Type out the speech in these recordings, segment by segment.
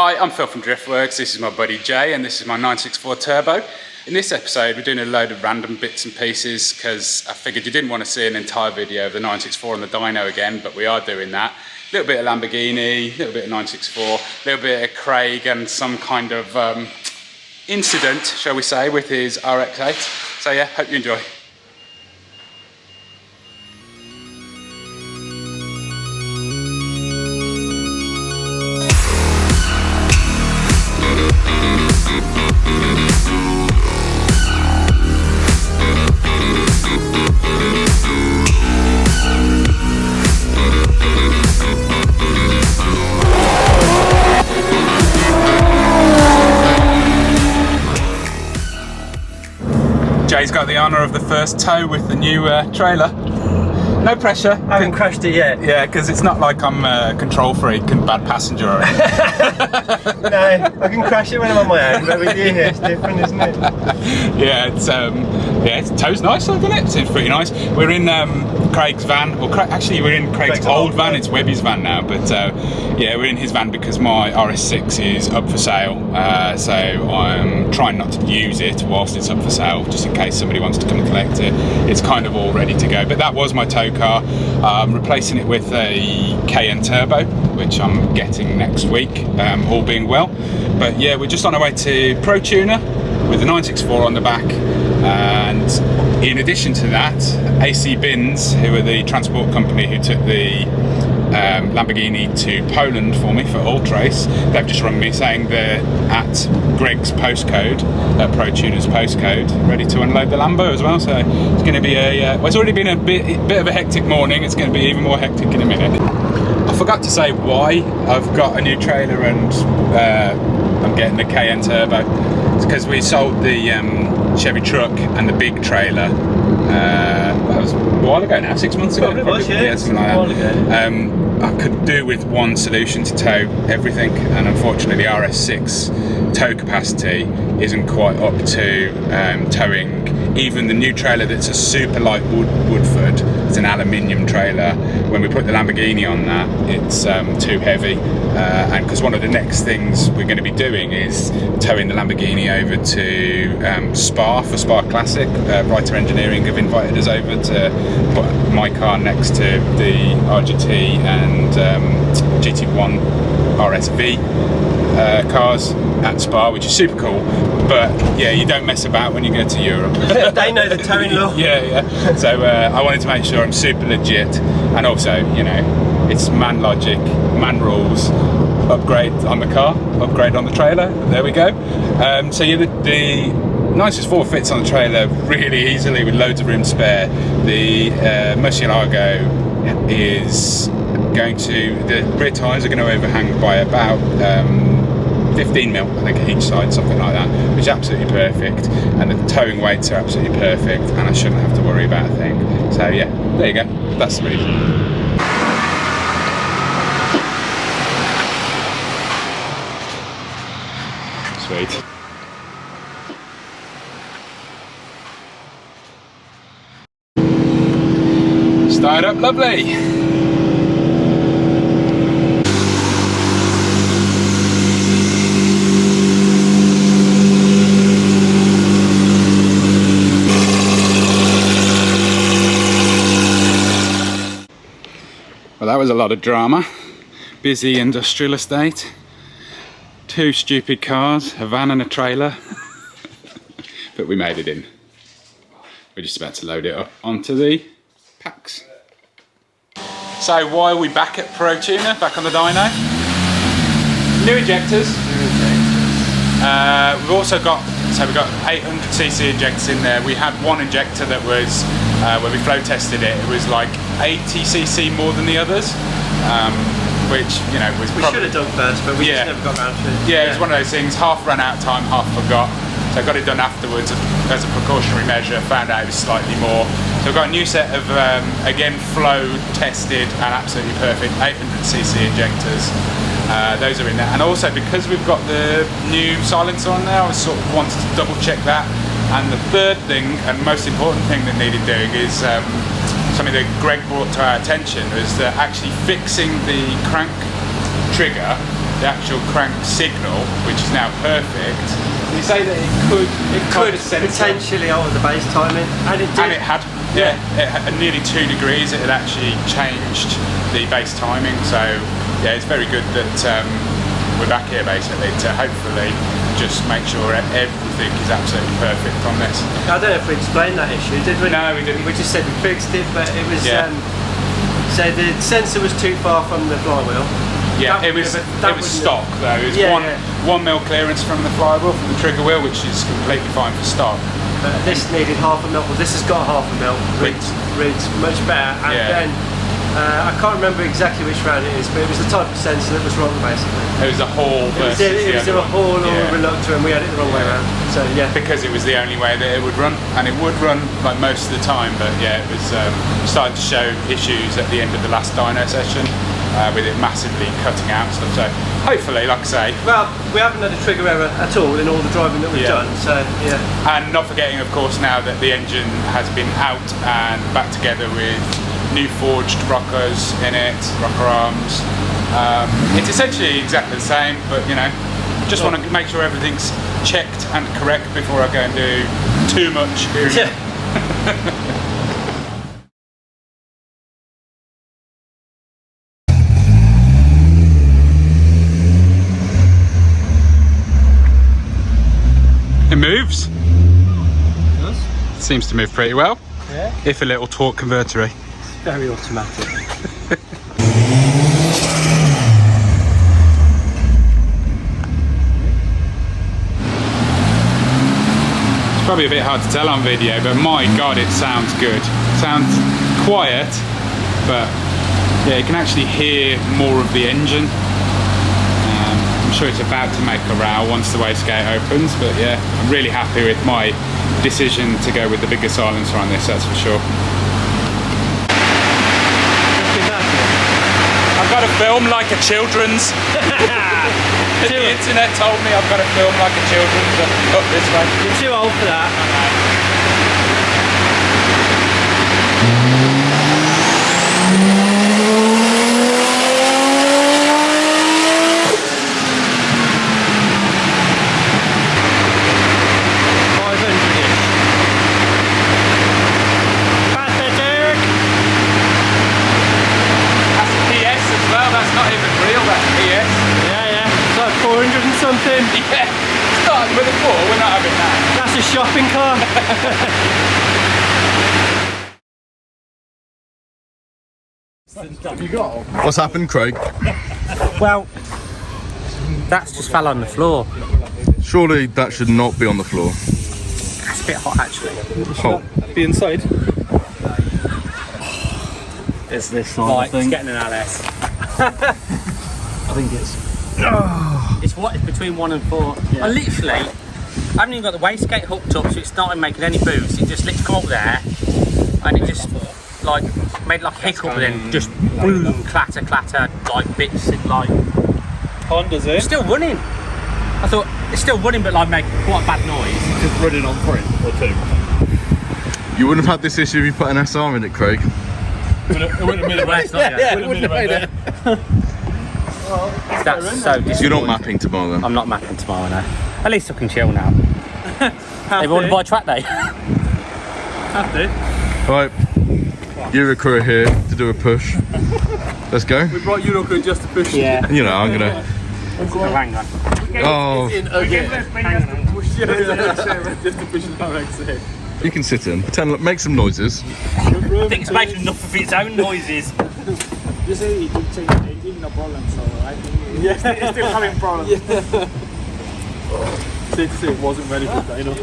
Hi, I'm Phil from Driftworks. This is my buddy Jay, and this is my 964 Turbo. In this episode, we're doing a load of random bits and pieces because I figured you didn't want to see an entire video of the 964 and the dyno again, but we are doing that. A little bit of Lamborghini, a little bit of 964, a little bit of Craig, and some kind of incident, shall we say, with his RX8. So yeah, hope you enjoy. Jay's got the honour of the first tow with the new trailer. No pressure. I haven't crashed it yet. Yeah, because it's not like I'm a control freak and bad passenger or anything. No, I can crash it when I'm on my own, but with you here it's different, isn't it? Yeah, it's tow's nice, isn't it? Seems pretty nice. We're in Craig's van, or actually we're in Craig's old van. It's Webby's van now, but yeah, we're in his van because my RS6 is up for sale. So I'm trying not to use it whilst it's up for sale, just in case somebody wants to come and collect it. It's kind of all ready to go, but that was my tow car. I'm replacing it with a KN Turbo, which I'm getting next week, all being well. But yeah, we're just on our way to Pro Tuner with the 964 on the back, and in addition to that, AC Bins, who are the transport company who took the Lamborghini to Poland for me for Ultra Race, they've just rung me saying they're at Greg's postcode, Pro Tuner's postcode, ready to unload the Lambo as well. So it's going to be well, it's already been a bit of a hectic morning. It's going to be even more hectic in a minute. I forgot to say why I've got a new trailer and I'm getting the KN Turbo. It's because we sold the Chevy truck and the big trailer. That was a while ago now, 6 months ago. Probably was, yeah, something like that. I could do with one solution to tow everything, and unfortunately the RS6 tow capacity isn't quite up to towing even the new trailer that's a super light Woodford. It's an aluminium trailer. When we put the Lamborghini on that, it's too heavy, and because one of the next things we're going to be doing is towing the Lamborghini over to Spa for Spa Classic. Writer Engineering have invited us over to put my car next to the RGT and GT1 RSV cars at Spa, which is super cool. But yeah, you don't mess about when you go to Europe. They know the towing law. Yeah. So I wanted to make sure I'm super legit, and also, you know, it's man logic, man rules. Upgrade on the car, upgrade on the trailer. There we go. So yeah, the 964 fits on the trailer really easily with loads of room spare. The Murcielago is going to, the rear tyres are going to overhang by about 15 mil, I think, each side, something like that, which is absolutely perfect, and the towing weights are absolutely perfect, and I shouldn't have to worry about a thing. So yeah, there you go, that's the reason. Sweet. Started up lovely. Well, that was a lot of drama. Busy industrial estate. 2 stupid cars, a van and a trailer. But we made it in. We're just about to load it up onto the packs. So why are we back at Pro Tuner, back on the dyno? New injectors. We've also got, so we've got 800cc injectors in there. We had one injector that was, when we flow tested it, it was like 80cc more than the others, which, you know, was we should have done first, but we just never got around to it. Yeah, it was one of those things, half ran out of time, half forgot. So I got it done afterwards as a precautionary measure, found out it was slightly more. So I've got a new set of, again, flow tested and absolutely perfect 800cc injectors. Those are in there. And also, because we've got the new silencer on there, I was sort of wanted to double check that. And the third thing, and most important thing that needed doing is something that Greg brought to our attention, was that actually fixing the crank trigger the actual crank signal, which is now perfect. You say that it could potentially alter the base timing, and it did. And it had, yeah, at nearly 2 degrees, it had actually changed the base timing. So yeah, it's very good that we're back here basically to hopefully just make sure everything is absolutely perfect on this. I don't know if we explained that issue, did we? No, we didn't. We just said we fixed it, but it was so the sensor was too far from the flywheel. Yeah, it was stock though. It was 1 mil clearance from the flywheel, from the trigger wheel, which is completely fine for stock. But this needed 1/2 mil. Well, this has got 1/2 mil. Reads much better. And then I can't remember exactly which round it is, but it was the type of sensor that was wrong basically. It was a Hall versus it was a Hall or a reluctor, and we had it the wrong way around. So yeah, because it was the only way that it would run, and it would run like most of the time. But yeah, it was starting to show issues at the end of the last dyno session. With it massively cutting out and stuff, so hopefully, like I say, well, we haven't had a trigger error at all in all the driving that we've done, so yeah. And not forgetting, of course, now that the engine has been out and back together with new forged rockers in it, rocker arms, it's essentially exactly the same, but you know, just want to make sure everything's checked and correct before I go and do too much. Yeah. It moves. It does. It seems to move pretty well. Yeah. If a little torque converter. It's very automatic. It's probably a bit hard to tell on video, but my God, it sounds good. It sounds quiet, but yeah, you can actually hear more of the engine. I'm sure it's about to make a row once the wastegate opens, but yeah, I'm really happy with my decision to go with the bigger silencer on this, that's for sure. I've got to film like a children's. The internet told me I've got to film like a children's up this way. You're too old for that. Something. Yeah, starting with a 4, we're not having that. That's a shopping cart. What's happened, Craig? Well, that's just fell on the floor. Surely that should not be on the floor. That's a bit hot actually. Hot. Be inside. It's this side, Right, I think. it's getting an LS. I think it's... It's what? It's between 1 and 4. Yeah. I literally, I haven't even got the wastegate hooked up, so it's not making any boost. It just literally come up there, and it just like made like a hiccup, and then just boom, clatter, like bits, and like. Honda's it? It's still running. I thought it's still running, but like making quite a bad noise. Just running on 3 or 2. You wouldn't have had this issue if you put an SR in it, Craig. It wouldn't have made it. Well, it's not yet. It wouldn't have made it. That's so disappointing. You're not mapping tomorrow then? I'm not mapping tomorrow now. At least I can chill now. They want to buy a track day. Happy. Right, Eurocrew are here to do a push. Let's go. We brought Eurocrew just to push. Yeah. You know, I'm gonna... Hang on. Oh, Just to push the RX8. you can sit in. Pretend, make some noises. I think it's making enough of its own noises. You say it would change the engine, no problem, so I think it's still having problems. It wasn't ready for that, you know.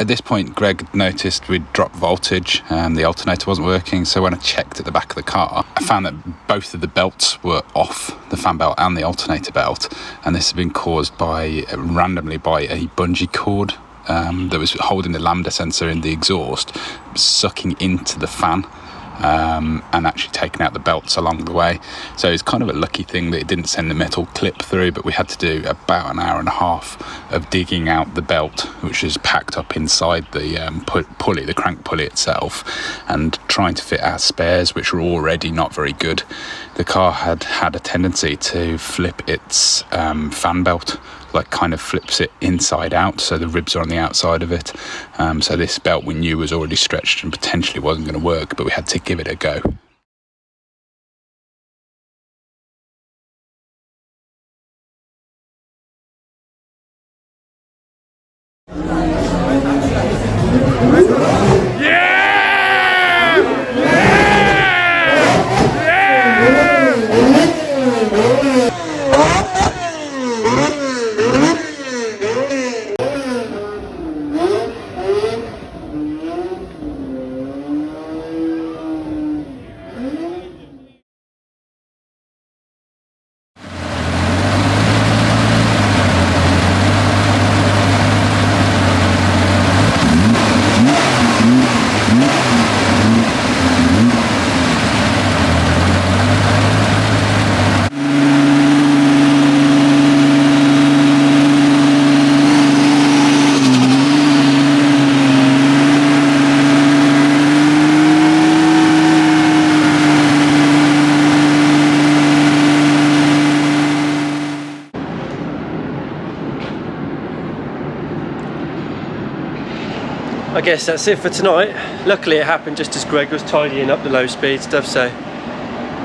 At this point, Greg noticed we'd dropped voltage and the alternator wasn't working, so when I checked at the back of the car, I found that both of the belts were off, the fan belt and the alternator belt, and this had been caused by randomly by a bungee cord that was holding the lambda sensor in the exhaust sucking into the fan, and actually taking out the belts along the way. So it's kind of a lucky thing that it didn't send the metal clip through, but we had to do about an hour and a half of digging out the belt, which is packed up inside the pulley, the crank pulley itself, and trying to fit our spares, which were already not very good. The car had a tendency to flip its fan belt, like kind of flips it inside out, so the ribs are on the outside of it. So this belt we knew was already stretched and potentially wasn't going to work, but we had to give it a go. I guess that's it for tonight. Luckily it happened just as Greg was tidying up the low speed stuff, so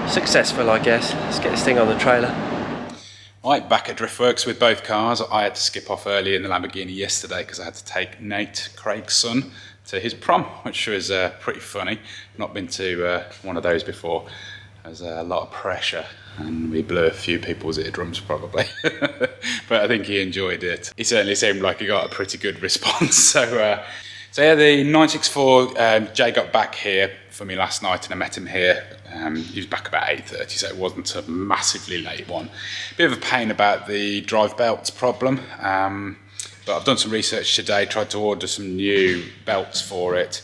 successful I guess. Let's get this thing on the trailer. Right, back at Driftworks with both cars. I had to skip off early in the Lamborghini yesterday because I had to take Nate, Craig's son, to his prom, which was pretty funny. Not been to one of those before. There's a lot of pressure and we blew a few people's eardrums probably. But I think he enjoyed it. He certainly seemed like he got a pretty good response. So yeah, the 964, Jay got back here for me last night and I met him here. He was back about 8:30, so it wasn't a massively late one. Bit of a pain about the drive belts problem, but I've done some research today, tried to order some new belts for it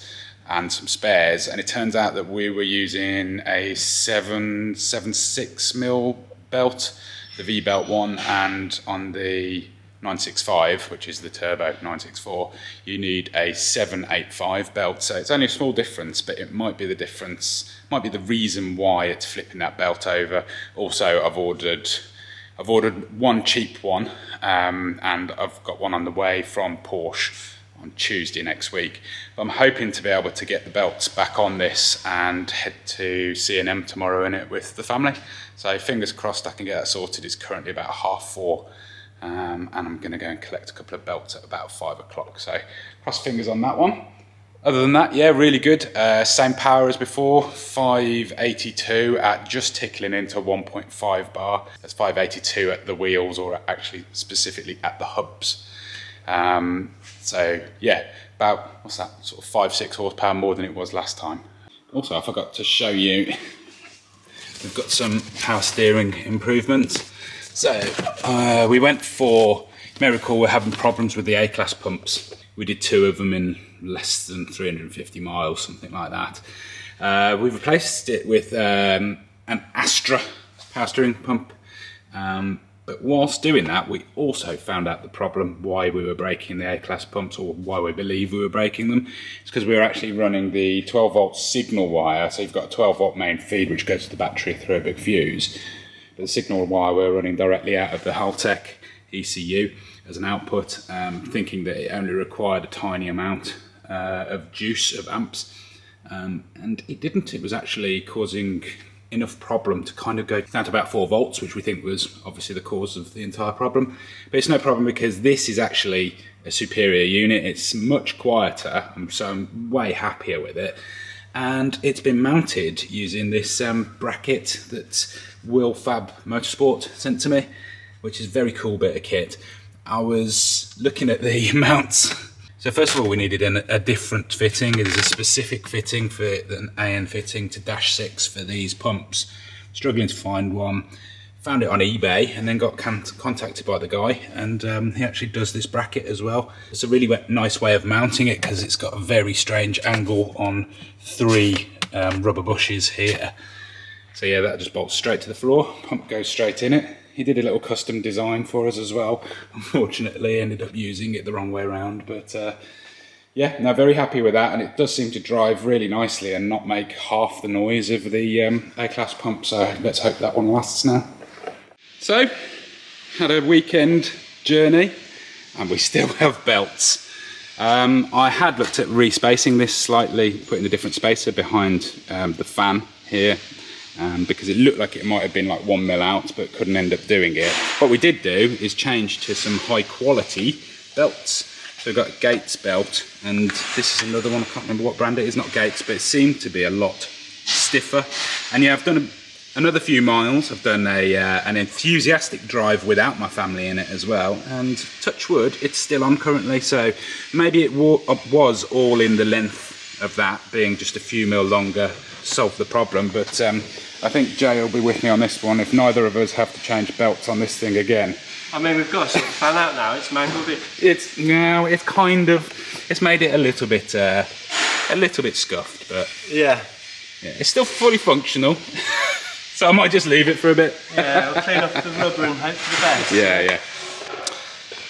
and some spares, and it turns out that we were using a 7.76mm belt, the V-belt one, and on the 965, which is the turbo 964, you need a 785 belt. So it's only a small difference, but it might be the difference, might be the reason why it's flipping that belt over. Also, I've ordered one cheap one, and I've got one on the way from Porsche on Tuesday next week. But I'm hoping to be able to get the belts back on this and head to C&M tomorrow in it with the family. So fingers crossed I can get that sorted. It's currently about 4:30. And I'm going to go and collect a couple of belts at about 5 o'clock. So cross fingers on that one. Other than that, yeah, really good. Same power as before, 582 at just tickling into 1.5 bar. That's 582 at the wheels, or actually specifically at the hubs. So yeah, about, what's that, sort of 5-6 horsepower more than it was last time. Also, I forgot to show you, we've got some power steering improvements. So we went for, you may recall we're having problems with the A-class pumps. We did 2 of them in less than 350 miles, something like that. We've replaced it with an Astra power steering pump. But whilst doing that, we also found out the problem why we were breaking the A-class pumps, or why we believe we were breaking them. It's because we were actually running the 12 volt signal wire. So you've got a 12 volt main feed which goes to the battery through a big fuse. The signal wire we're running directly out of the Haltech ECU as an output, thinking that it only required a tiny amount of juice, of amps, and it didn't. It was actually causing enough problem to kind of go down to about 4 volts, which we think was obviously the cause of the entire problem. But it's no problem because this is actually a superior unit. It's much quieter, so I'm way happier with it. And it's been mounted using this bracket that Will Fab Motorsport sent to me, which is a very cool bit of kit. I was looking at the mounts. So first of all, we needed a different fitting. There's a specific fitting for an AN fitting to -6 for these pumps. Struggling to find one. Found it on eBay and then got contacted by the guy, and he actually does this bracket as well. It's a really nice way of mounting it because it's got a very strange angle on 3 rubber bushes here. So yeah, that just bolts straight to the floor, pump goes straight in it. He did a little custom design for us as well. Unfortunately, ended up using it the wrong way around, but yeah, no, very happy with that, and it does seem to drive really nicely and not make half the noise of the A-Class pump, so let's hope that one lasts now. So, had a weekend journey, and we still have belts. I had looked at respacing this slightly, putting a different spacer behind the fan here, because it looked like it might have been like 1mm out, but couldn't end up doing it. What we did do is change to some high quality belts. So we've got a Gates belt, and this is another one, I can't remember what brand it is, not Gates, but it seemed to be a lot stiffer. And yeah, I've done another few miles. I've done an enthusiastic drive without my family in it as well, and touch wood, it's still on currently, so maybe it was all in the length of that, being just a few mil longer, solve the problem, but I think Jay will be with me on this one if neither of us have to change belts on this thing again. I mean, we've got a sort of fan out now, it's mangled it. It's made it a little bit scuffed, but Yeah. yeah, it's still fully functional. So I might just leave it for a bit. Yeah, we'll clean off the rubber and hope for the best. Yeah.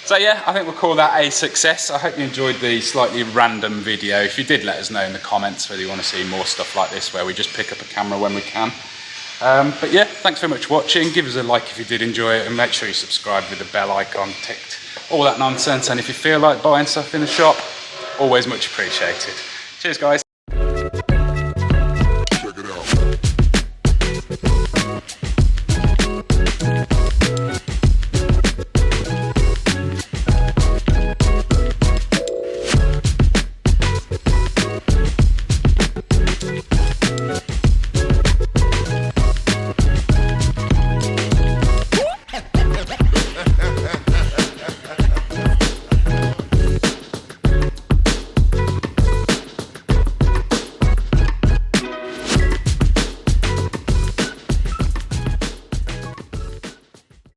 So yeah, I think we'll call that a success. I hope you enjoyed the slightly random video. If you did, let us know in the comments whether you want to see more stuff like this where we just pick up a camera when we can. But yeah, thanks very much for watching. Give us a like if you did enjoy it, and make sure you subscribe with the bell icon ticked. All that nonsense, and if you feel like buying stuff in the shop, always much appreciated. Cheers guys.